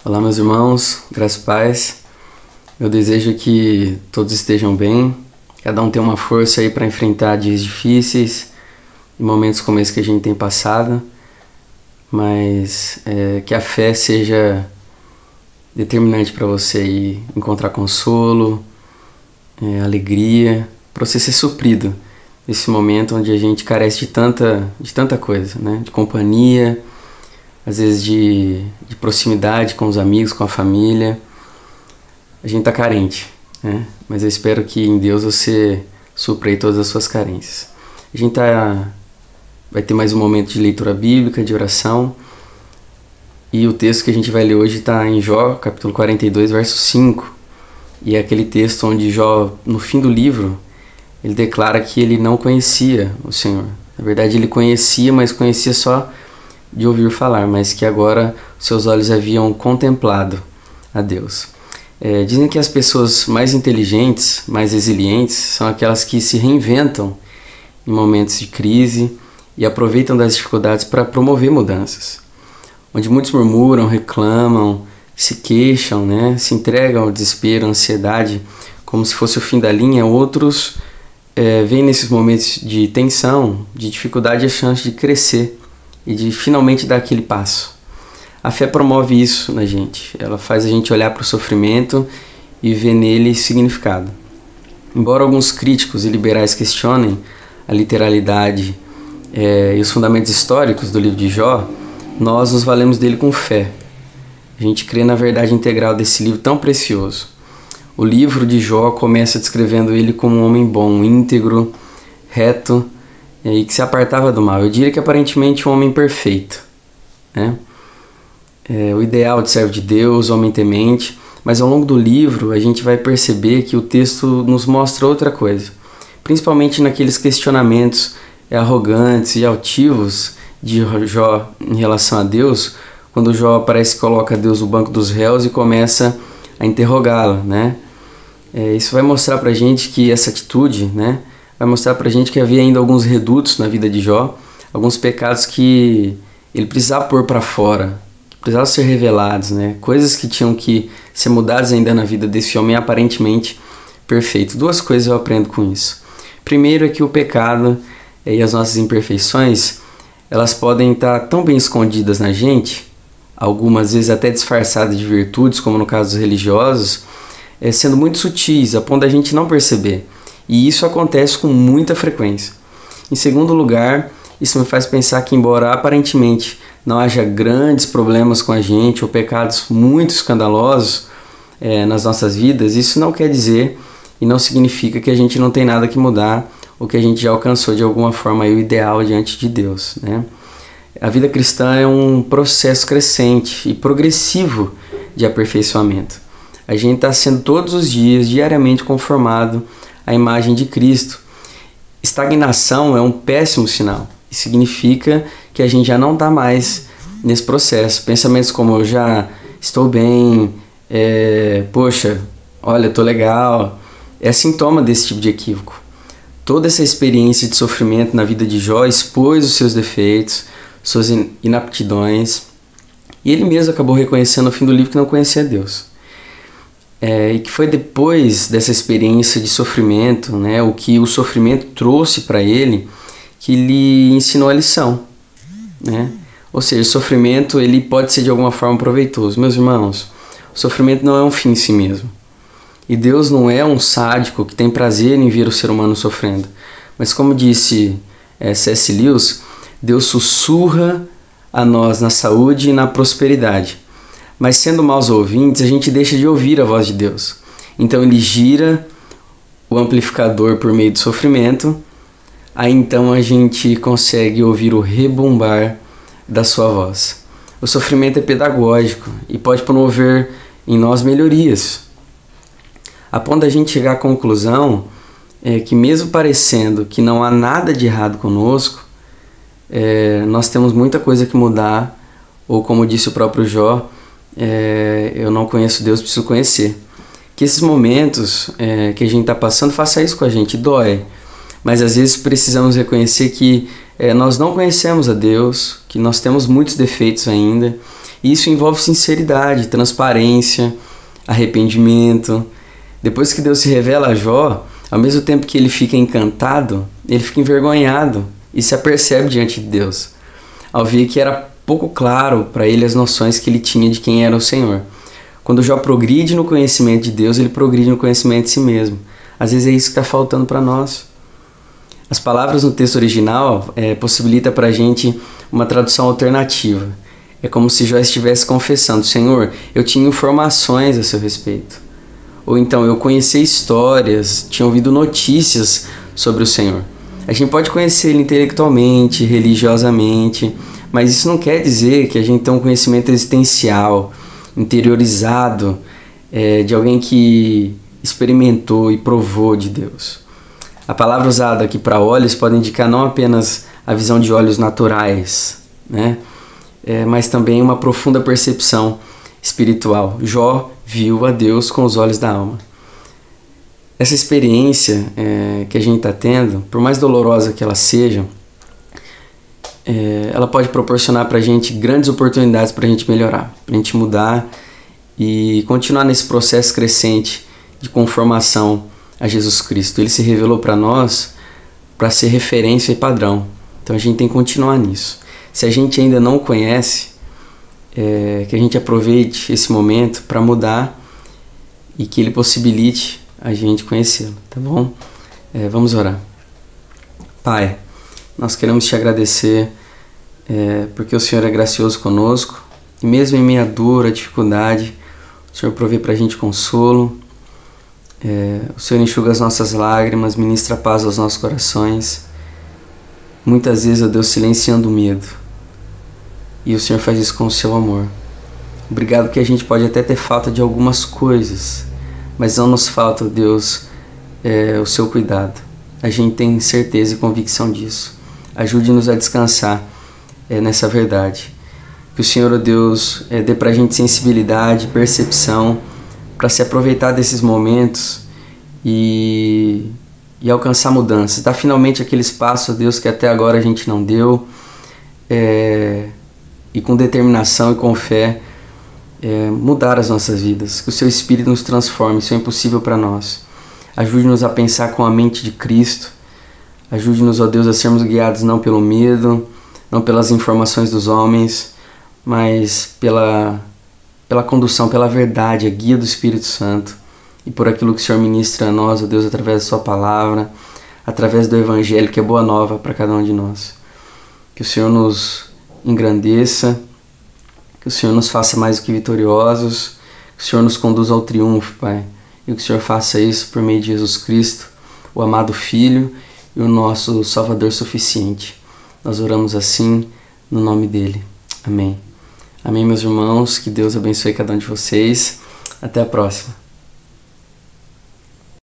Olá, meus irmãos, graças e paz. Meu desejo é que todos estejam bem, cada um tenha uma força aí para enfrentar dias difíceis e momentos como esse que a gente tem passado, mas que a fé seja determinante para você aí encontrar consolo, alegria, para você ser suprido nesse momento onde a gente carece de tanta coisa, né? De companhia, às vezes de proximidade com os amigos, com a família. A gente tá carente, né? Mas eu espero que em Deus você supra aí todas as suas carências. A gente vai ter mais um momento de leitura bíblica, de oração. E o texto que a gente vai ler hoje está em Jó, capítulo 42, verso 5. E é aquele texto onde Jó, no fim do livro, ele declara que ele não conhecia o Senhor. Na verdade, ele conhecia, mas conhecia só de ouvir falar, mas que agora seus olhos haviam contemplado a Deus. Dizem que as pessoas mais inteligentes, mais resilientes, são aquelas que se reinventam em momentos de crise e aproveitam das dificuldades para promover mudanças. Onde muitos murmuram, reclamam, se queixam, né? Se entregam ao desespero, à ansiedade, como se fosse o fim da linha, outros veem nesses momentos de tensão, de dificuldade, a chance de crescer e de finalmente dar aquele passo. A fé promove isso na gente, ela faz a gente olhar para o sofrimento e ver nele significado. Embora alguns críticos e liberais questionem a literalidade e os fundamentos históricos do livro de Jó, nós nos valemos dele com fé. A gente crê na verdade integral desse livro tão precioso. O livro de Jó começa descrevendo ele como um homem bom, íntegro, reto e que se apartava do mal. Eu diria que aparentemente um homem perfeito, né? O ideal de servo de Deus, homem temente, mas ao longo do livro a gente vai perceber que o texto nos mostra outra coisa, principalmente naqueles questionamentos arrogantes e altivos de Jó em relação a Deus, quando Jó parece que coloca Deus no banco dos réus e começa a interrogá-lo, né? Isso vai mostrar pra gente que essa atitude, né, vai mostrar pra gente que havia ainda alguns redutos na vida de Jó, alguns pecados que ele precisava pôr para fora, precisavam ser revelados, né? Coisas que tinham que ser mudadas ainda na vida desse homem aparentemente perfeito. Duas coisas eu aprendo com isso. Primeiro é que o pecado e as nossas imperfeições, elas podem estar tão bem escondidas na gente, algumas vezes até disfarçadas de virtudes, como no caso dos religiosos, sendo muito sutis, a ponto da gente não perceber. E isso acontece com muita frequência. Em segundo lugar, isso me faz pensar que, embora aparentemente não haja grandes problemas com a gente ou pecados muito escandalosos nas nossas vidas, isso não quer dizer e não significa que a gente não tem nada que mudar ou que a gente já alcançou de alguma forma aí o ideal diante de Deus, né? A vida cristã é um processo crescente e progressivo de aperfeiçoamento. A gente está sendo todos os dias, diariamente conformado à imagem de Cristo. Estagnação é um péssimo sinal. Isso significa que a gente já não está mais nesse processo. Pensamentos como eu já estou bem, poxa, olha, estou legal, é sintoma desse tipo de equívoco. Toda essa experiência de sofrimento na vida de Jó expôs os seus defeitos, suas inaptidões, e ele mesmo acabou reconhecendo no fim do livro que não conhecia Deus. E que foi depois dessa experiência de sofrimento, né, o que o sofrimento trouxe para ele, que lhe ensinou a lição, né? Ou seja, o sofrimento ele pode ser de alguma forma proveitoso. Meus irmãos, o sofrimento não é um fim em si mesmo. E Deus não é um sádico que tem prazer em ver o ser humano sofrendo. Mas como disse C.S. Lewis, Deus sussurra a nós na saúde e na prosperidade. Mas sendo maus ouvintes, a gente deixa de ouvir a voz de Deus. Então ele gira o amplificador por meio do sofrimento. Aí então a gente consegue ouvir o rebumbar da sua voz. O sofrimento é pedagógico e pode promover em nós melhorias, a ponto da gente chegar à conclusão que mesmo parecendo que não há nada de errado conosco, nós temos muita coisa que mudar, ou como disse o próprio Jó, eu não conheço Deus, preciso conhecer. Que esses momentos que a gente está passando, faça isso com a gente, dói. Mas às vezes precisamos reconhecer que nós não conhecemos a Deus, que nós temos muitos defeitos ainda E isso envolve sinceridade, transparência, arrependimento. Depois que Deus se revela a Jó, ao mesmo tempo que ele fica encantado, ele fica envergonhado e se apercebe diante de Deus, ao ver que era pouco claro para ele as noções que ele tinha de quem era o Senhor. Quando Jó progride no conhecimento de Deus, ele progride no conhecimento de si mesmo. Às vezes é isso que está faltando para nós. As palavras no texto original possibilitam para a gente uma tradução alternativa. É como se Jó estivesse confessando: Senhor, eu tinha informações a seu respeito. Ou então, eu conheci histórias, tinha ouvido notícias sobre o Senhor. A gente pode conhecer ele intelectualmente, religiosamente, mas isso não quer dizer que a gente tem um conhecimento existencial, interiorizado, de alguém que experimentou e provou de Deus. A palavra usada aqui para olhos pode indicar não apenas a visão de olhos naturais, né? Mas também uma profunda percepção espiritual. Jó viu a Deus com os olhos da alma. Essa experiência que a gente está tendo, por mais dolorosa que ela seja, ela pode proporcionar para a gente grandes oportunidades para a gente melhorar, para a gente mudar e continuar nesse processo crescente de conformação a Jesus Cristo. Ele se revelou para nós para ser referência e padrão. Então a gente tem que continuar nisso. Se a gente ainda não o conhece, que a gente aproveite esse momento para mudar e que ele possibilite a gente conhecê-lo, tá bom? Vamos orar. Pai, nós queremos te agradecer porque o Senhor é gracioso conosco e mesmo em meio à dor, à dificuldade, o Senhor provê para a gente consolo. O Senhor enxuga as nossas lágrimas, ministra paz aos nossos corações. Muitas vezes, ó Deus, silenciando o medo. E o Senhor faz isso com o seu amor. Obrigado que a gente pode até ter falta de algumas coisas, mas não nos falta, ó Deus, o seu cuidado. A gente tem certeza e convicção disso. Ajude-nos a descansar nessa verdade. Que o Senhor, ó Deus, dê pra gente sensibilidade, percepção, para se aproveitar desses momentos e alcançar mudanças. Dar finalmente aquele espaço, ó Deus, que até agora a gente não deu, e com determinação e com fé mudar as nossas vidas. Que o seu Espírito nos transforme. Isso é impossível para nós. Ajude-nos a pensar com a mente de Cristo. Ajude-nos, ó Deus, a sermos guiados não pelo medo, não pelas informações dos homens, mas pela condução, pela verdade, a guia do Espírito Santo e por aquilo que o Senhor ministra a nós, ó Deus, através da sua palavra, através do Evangelho, que é boa nova para cada um de nós. Que o Senhor nos engrandeça, que o Senhor nos faça mais do que vitoriosos, que o Senhor nos conduza ao triunfo, Pai, e que o Senhor faça isso por meio de Jesus Cristo, o amado Filho e o nosso Salvador suficiente. Nós oramos assim, no nome dele. Amém. Amém, meus irmãos. Que Deus abençoe cada um de vocês. Até a próxima.